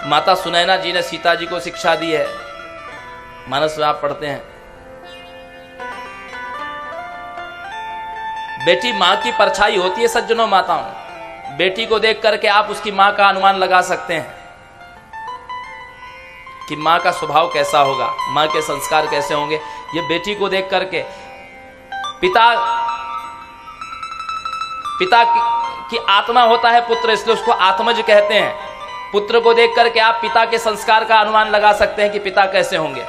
माता सुनैना जी ने सीता जी को शिक्षा दी है, मानस में आप पढ़ते हैं। बेटी मां की परछाई होती है सज्जनों माताओं। बेटी को देख करके आप उसकी मां का अनुमान लगा सकते हैं कि मां का स्वभाव कैसा होगा, मां के संस्कार कैसे होंगे। ये बेटी को देख करके पिता की आत्मा होता है पुत्र, इसलिए उसको आत्मज कहते हैं। पुत्र को देख करके आप पिता के संस्कार का अनुमान लगा सकते हैं कि पिता कैसे होंगे।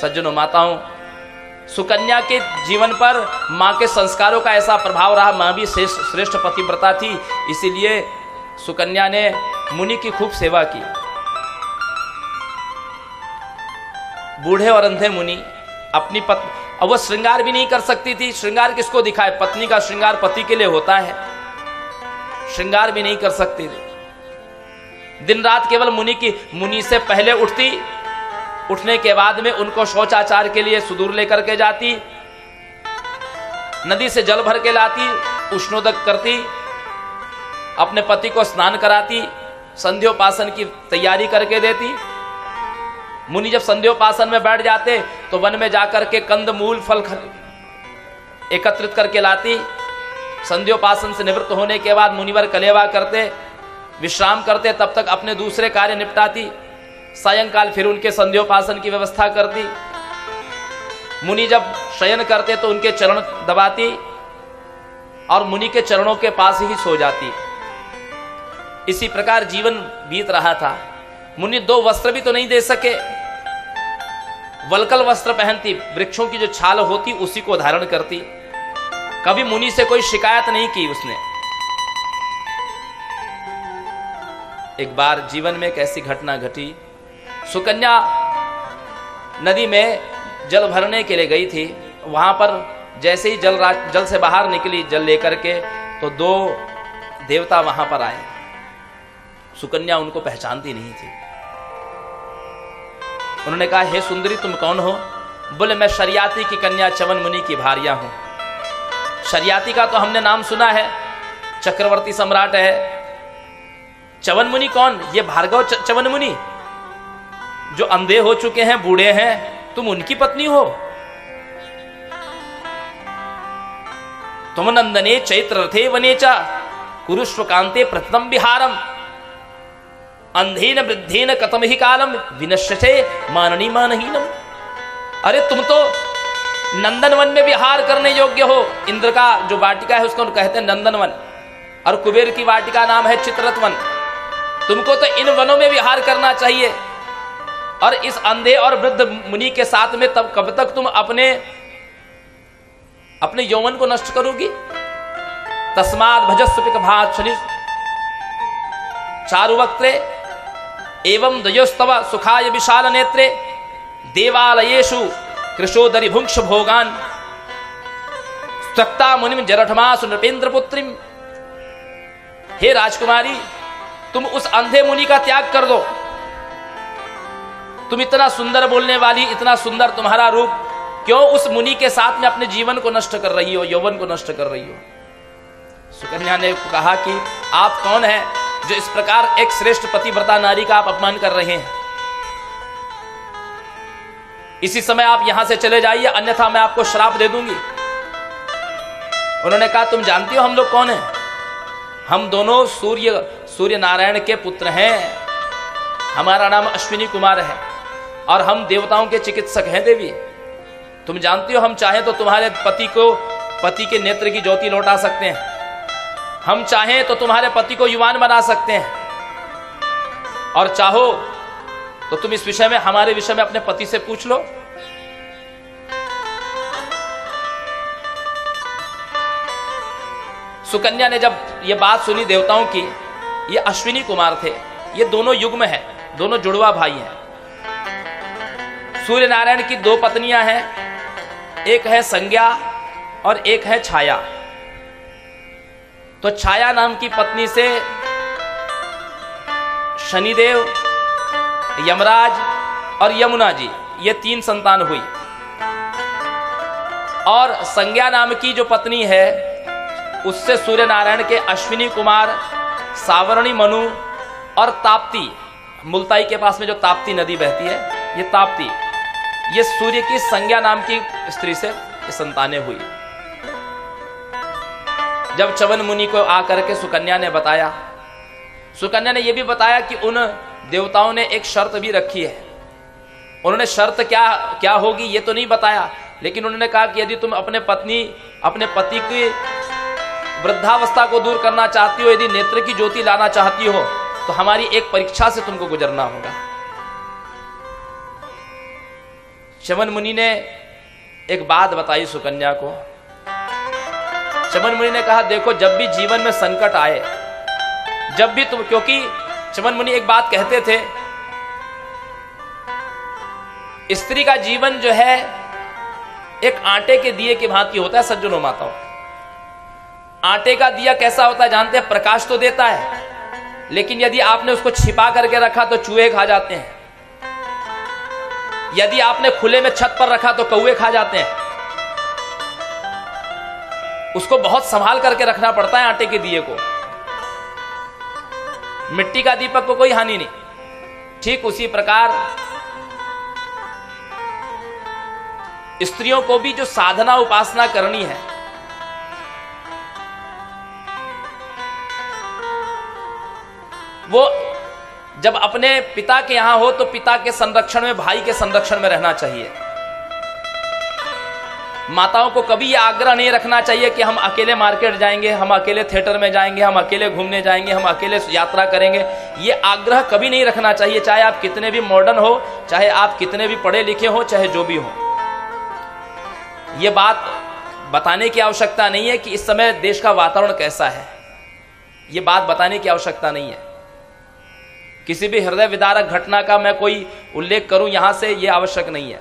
सज्जनों माताओं, सुकन्या के जीवन पर मां के संस्कारों का ऐसा प्रभाव रहा। मां भी श्रेष्ठ पतिव्रता थी, इसीलिए सुकन्या ने मुनि की खूब सेवा की। बूढ़े और अंधे मुनि अपनी पत्नी, अब वो श्रृंगार भी नहीं कर सकती थी। श्रृंगार किसको दिखाए? पत्नी का श्रृंगार पति के लिए होता है, श्रृंगार भी नहीं कर सकती थी। दिन रात केवल मुनि से पहले उठती, उठने के बाद में उनको शौचाचार के लिए सुदूर लेकर के जाती, नदी से जल भर के लाती, उष्णोदक करती, अपने पति को स्नान कराती, संध्योपासन की तैयारी करके देती। मुनि जब संध्योपासन में बैठ जाते तो वन में जाकर के कंद मूल फल एकत्रित करके लाती। संध्योपासन से निवृत्त होने के बाद मुनिवर कलेवा करते, विश्राम करते, तब तक अपने दूसरे कार्य निपटाती। सायंकाल फिर उनके संध्योपासन की व्यवस्था करती। मुनि जब शयन करते तो उनके चरण दबाती और मुनि के चरणों के पास ही सो जाती। इसी प्रकार जीवन बीत रहा था। मुनि दो वस्त्र भी तो नहीं दे सके। वल्कल वस्त्र पहनती, वृक्षों की जो छाल होती उसी को धारण करती। कभी मुनि से कोई शिकायत नहीं की उसने। एक बार जीवन में एक ऐसी घटना घटी। सुकन्या नदी में जल भरने के लिए गई थी। वहां पर जैसे ही जल से बाहर निकली जल लेकर के, तो दो देवता वहां पर आए। सुकन्या उनको पहचानती नहीं थी। उन्होंने कहा, हे सुंदरी तुम कौन हो? बोले, मैं शरियाती की कन्या च्यवन मुनि की भार्या हूं। शरियाती का तो हमने नाम सुना है, चक्रवर्ती सम्राट है। च्यवन मुनि कौन? ये भार्गव च्यवन मुनि जो अंधे हो चुके हैं, बूढ़े हैं, तुम उनकी पत्नी हो? तुम नंदने चैत्र रथे वनेचा कुरुष्व कांते प्रतितम विहारम अंधेन वृद्धेन कतम ही कालम विनश्यते माननी मानहीनम। अरे तुम तो नंदनवन में विहार करने योग्य हो। इंद्र का जो वाटिका है उसको कहते हैं नंदनवन, और कुबेर की वाटिका नाम है चित्ररथवन। तुमको तो इन वनों में विहार करना चाहिए, और इस अंधे और वृद्ध मुनि के साथ में तब कब तक तुम अपने यौवन को नष्ट करोगी? तस्मात् भजस्व पिकभात शनि चारुवक्त्रे एवं द्वयोस्तव सुखाय विशाल नेत्रे देवालयेषु कृशोदरि भुंक्ष भोगान त्यक्ता मुनिम जरठमासु नृपेंद्र पुत्रिम। हे राजकुमारी, तुम उस अंधे मुनि का त्याग कर दो। तुम इतना सुंदर बोलने वाली, इतना सुंदर तुम्हारा रूप, क्यों उस मुनि के साथ में अपने जीवन को नष्ट कर रही हो, यौवन को नष्ट कर रही हो? सुकन्या ने कहा कि आप कौन हैं जो इस प्रकार एक श्रेष्ठ पतिव्रता नारी का आप अपमान कर रहे हैं? इसी समय आप यहां से चले जाइए, अन्यथा मैं आपको श्राप दे दूंगी। उन्होंने कहा, तुम जानती हो हम लोग कौन हैं? हम दोनों सूर्य नारायण के पुत्र हैं। हमारा नाम अश्विनी कुमार है और हम देवताओं के चिकित्सक हैं देवी। तुम जानती हो हम चाहें तो तुम्हारे पति के नेत्र की ज्योति लौटा सकते हैं। हम चाहें तो तुम्हारे पति को युवान बना सकते हैं, और चाहो तो तुम इस विषय में, हमारे विषय में अपने पति से पूछ लो। सुकन्या ने जब ये बात सुनी देवताओं की, ये अश्विनी कुमार थे, ये दोनों युग्म है, दोनों जुड़वा भाई हैं। सूर्य नारायण की दो पत्नियां हैं, एक है संज्ञा और एक है छाया। तो छाया नाम की पत्नी से शनिदेव, यमराज और यमुना जी, ये 3 संतान हुई। और संज्ञा नाम की जो पत्नी है, उससे सूर्य नारायण के अश्विनी कुमार सावरणी, मनु और ताप्ती, मुल्ताई के पास में जो ताप्ती नदी बहती है, ये ताप्ती, ये सूर्य की संज्ञा नाम की स्त्री से संतानें हुई। जब च्यवन मुनि को आकर के सुकन्या ने बताया, सुकन्या ने यह भी बताया कि उन देवताओं ने एक शर्त भी रखी है। उन्होंने शर्त क्या क्या होगी ये तो नहीं बताया, लेकिन उन्होंने कहा कि यदि तुम अपने पति की वृद्धावस्था को दूर करना चाहती हो, यदि नेत्र की ज्योति लाना चाहती हो, तो हमारी एक परीक्षा से तुमको गुजरना होगा। च्यवन मुनि ने एक बात बताई सुकन्या को। च्यवन मुनि ने कहा, देखो जब भी जीवन में संकट आए, जब भी तुम, क्योंकि च्यवन मुनि एक बात कहते थे, स्त्री का जीवन जो है एक आटे के दिए की भांति होता है। सज्जनों माताओं, आटे का दिया कैसा होता है जानते हैं? प्रकाश तो देता है, लेकिन यदि आपने उसको छिपा करके रखा तो चूहे खा जाते हैं, यदि आपने खुले में छत पर रखा तो कौवे खा जाते हैं। उसको बहुत संभाल करके रखना पड़ता है आटे के दिए को। मिट्टी का दीपक को कोई हानि नहीं। ठीक उसी प्रकार स्त्रियों को भी जो साधना उपासना करनी है, वो जब अपने पिता के यहां हो तो पिता के संरक्षण में, भाई के संरक्षण में रहना चाहिए। माताओं को कभी यह आग्रह नहीं रखना चाहिए कि हम अकेले मार्केट जाएंगे, हम अकेले थिएटर में जाएंगे, हम अकेले घूमने जाएंगे, हम अकेले यात्रा करेंगे। ये आग्रह कभी नहीं रखना चाहिए, चाहे आप कितने भी मॉडर्न हो, चाहे आप कितने भी पढ़े लिखे हो, चाहे जो भी हो। ये बात बताने की आवश्यकता नहीं है कि इस समय देश का वातावरण कैसा है, ये बात बताने की आवश्यकता नहीं है। किसी भी हृदय विदारक घटना का मैं कोई उल्लेख करूं यहां से, यह आवश्यक नहीं है।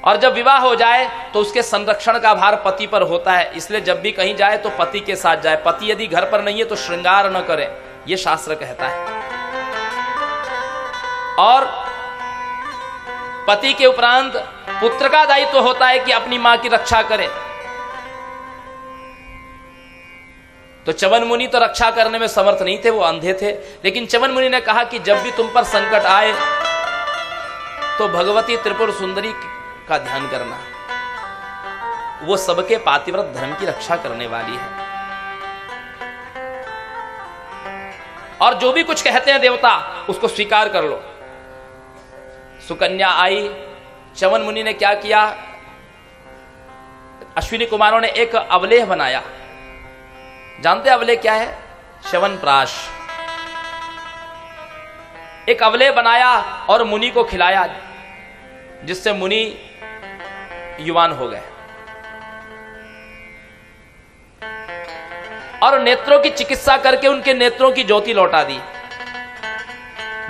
और जब विवाह हो जाए तो उसके संरक्षण का भार पति पर होता है, इसलिए जब भी कहीं जाए तो पति के साथ जाए। पति यदि घर पर नहीं है तो श्रृंगार न करे, यह शास्त्र कहता है। और पति के उपरांत पुत्र का दायित्व होता है कि अपनी मां की रक्षा करे। तो च्यवन मुनि तो रक्षा करने में समर्थ नहीं थे, वो अंधे थे, लेकिन च्यवन मुनि ने कहा कि जब भी तुम पर संकट आए तो भगवती त्रिपुर सुंदरी का ध्यान करना, वो सबके पातिव्रत धर्म की रक्षा करने वाली है। और जो भी कुछ कहते हैं देवता, उसको स्वीकार कर लो। सुकन्या आई, च्यवन मुनि ने क्या किया, अश्विनी कुमारों ने एक अवलेह बनाया। जानते अवलेह क्या है? च्यवनप्राश। एक अवलेह बनाया और मुनि को खिलाया, जिससे मुनि युवान हो गए। और नेत्रों की चिकित्सा करके उनके नेत्रों की ज्योति लौटा दी,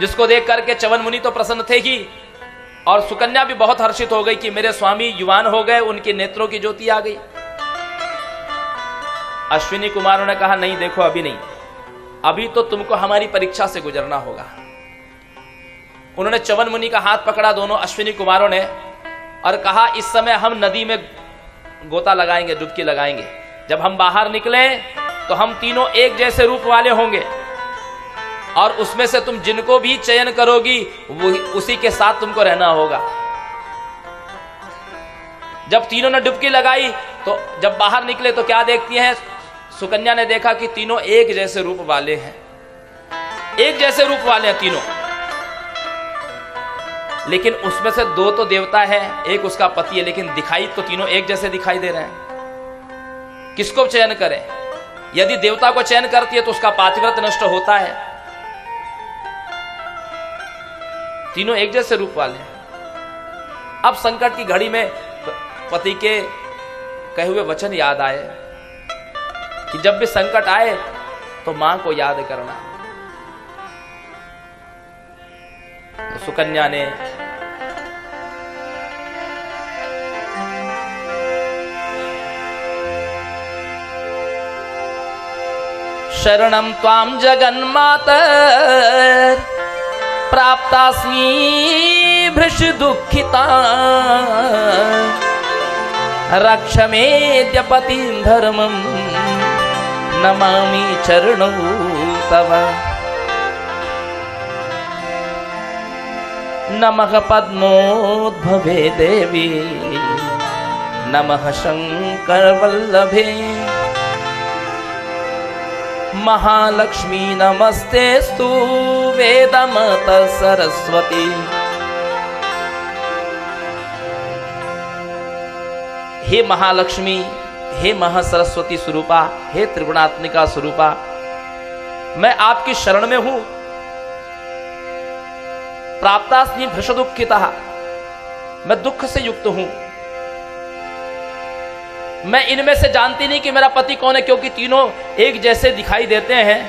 जिसको देख करके च्यवन मुनि तो प्रसन्न थे ही, और सुकन्या भी बहुत हर्षित हो गई कि मेरे स्वामी युवान हो गए, उनके नेत्रों की ज्योति आ गई। अश्विनी कुमारों ने कहा, नहीं देखो अभी नहीं, अभी तो तुमको हमारी परीक्षा से गुजरना होगा। उन्होंने च्यवन मुनि का हाथ पकड़ा, दोनों अश्विनी कुमारों ने, और कहा इस समय हम नदी में गोता लगाएंगे, डुबकी लगाएंगे। जब हम बाहर निकले तो हम तीनों एक जैसे रूप वाले होंगे, और उसमें से तुम जिनको भी चयन करोगी वो उसी के साथ तुमको रहना होगा। जब तीनों ने डुबकी लगाई तो जब बाहर निकले तो क्या देखती हैं? सुकन्या ने देखा कि तीनों एक जैसे रूप वाले हैं, एक जैसे रूप वाले हैं तीनों, लेकिन उसमें से दो तो देवता है, एक उसका पति है, लेकिन दिखाई तो तीनों एक जैसे दिखाई दे रहे हैं। किसको चयन करें? यदि देवता को चयन करती है तो उसका पातिव्रत नष्ट होता है। तीनों एक जैसे रूप वाले हैं। अब संकट की घड़ी में पति के कहे हुए वचन याद आए कि जब भी संकट आए तो मां को याद करना। तो सुकन्या ने शरणं त्वां जगन्मातर प्राप्तास्मि भृश दुःखिता रक्ष मेद्य पतिं धर्मं नमामि चरणौ तव। नमः पद्मोद्भवे देवी, नमः शंकर वल्लभे, महालक्ष्मी नमस्तेस्तु वेदमत सरस्वती। हे महालक्ष्मी, हे महासरस्वती स्वरूपा, हे त्रिगुणात्मिका स्वरूपा, मैं आपकी शरण में हूं। प्राप्तास्मि भृश दुःखितः, मैं दुख से युक्त हूं। मैं इनमें से जानती नहीं कि मेरा पति कौन है, क्योंकि तीनों एक जैसे दिखाई देते हैं।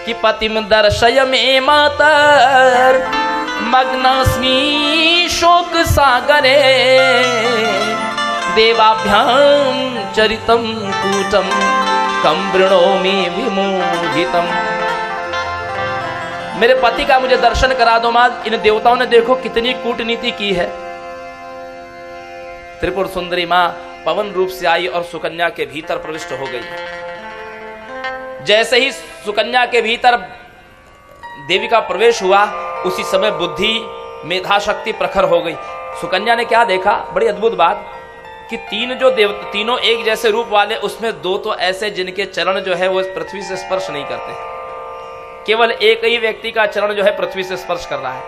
कि पतिम दर्शय मे मातर, मग्नास्मि शोक सागरे, देवाभ्याम चरितम कूटम, कम वृणोमि विमोहितम। मेरे पति का मुझे दर्शन करा दो मां। इन देवताओं ने देखो कितनी कूटनीति की है। त्रिपुर सुंदरी मां पवन रूप से आई और सुकन्या के भीतर प्रविष्ट हो गई। जैसे ही सुकन्या के भीतर देवी का प्रवेश हुआ, उसी समय बुद्धि मेधा शक्ति प्रखर हो गई। सुकन्या ने क्या देखा, बड़ी अद्भुत बात, कि तीनों एक जैसे रूप वाले, उसमें दो तो ऐसे जिनके चरण जो है वो पृथ्वी से स्पर्श नहीं करते। केवल एक ही व्यक्ति का चरण जो है पृथ्वी से स्पर्श कर रहा है।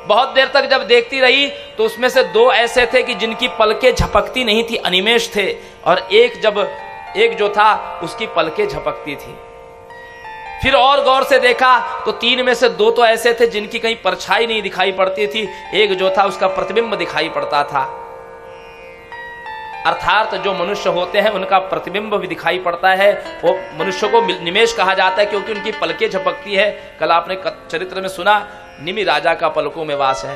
बहुत देर तक जब देखती रही तो उसमें से दो ऐसे थे कि जिनकी पलकें झपकती नहीं थी, अनिमेष थे, और एक जो था उसकी पलकें झपकती थी। फिर और गौर से देखा तो तीन में से दो तो ऐसे थे जिनकी कहीं परछाई नहीं दिखाई पड़ती थी, एक जो था उसका प्रतिबिंब दिखाई पड़ता था। अर्थात जो मनुष्य होते हैं उनका प्रतिबिंब भी दिखाई पड़ता है। वो मनुष्य को निमेष कहा जाता है क्योंकि उनकी पलकें झपकती है। कल आपने चरित्र में सुना, निमि राजा का पलकों में वास है।